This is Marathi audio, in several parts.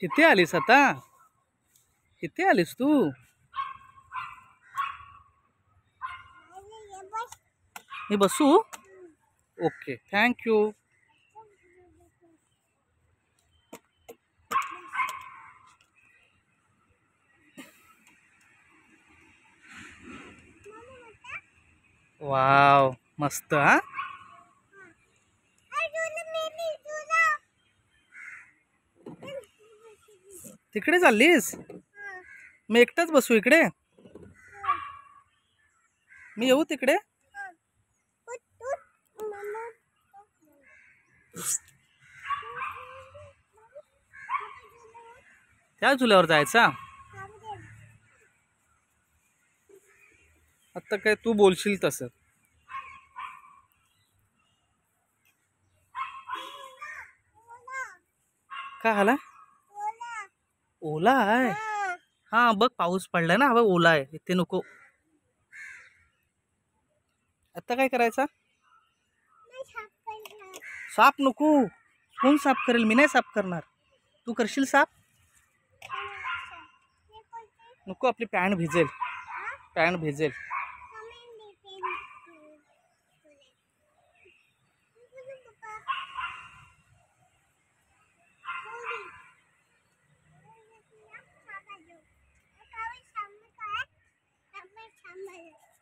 इथे आलीस आता? इथे आलीस तू? मी बसू? Okay, thank you. वाव, मस्त. हा, तिकडे चाललीस? मी एकटाच बसू इकडे? मी येऊ तिकडे? त्या झुल्यावर जायचा? आता काय तू बोलशील तसं. काय झाला? ओला आहे? हा बघ, पाऊस पडलाय ना, हवा ओला आहे. इथे नको. आता काय करायचा? साफ नको. कोण साफ करेल? मी नाही साफ करणार. तू करशील साफ? नको, आपली पॅन्ट भिजेल. पॅन्ट भिजेल.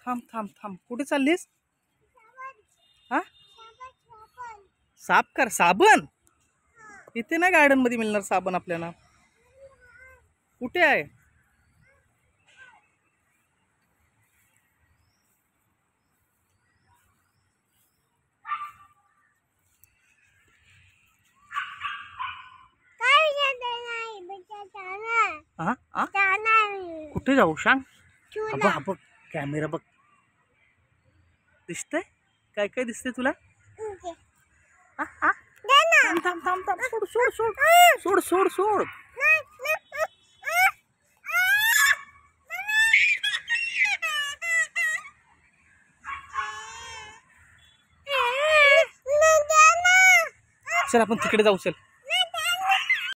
थांब थांब थांब, कुठे चाललीस? हा, साफ कर. साबण इथे नाही गार्डन मध्ये मिळणार साबण आपल्याला. कुठे आहे? कुठे जाऊ सांग? बघ, कॅमेरा बघ. दिसतंय? काय काय दिसतंय तुला? थांब थांब थांब थांब. सोड सोड सोड सोड सोड सोड. चल आपण तिकडे जाऊ. चल.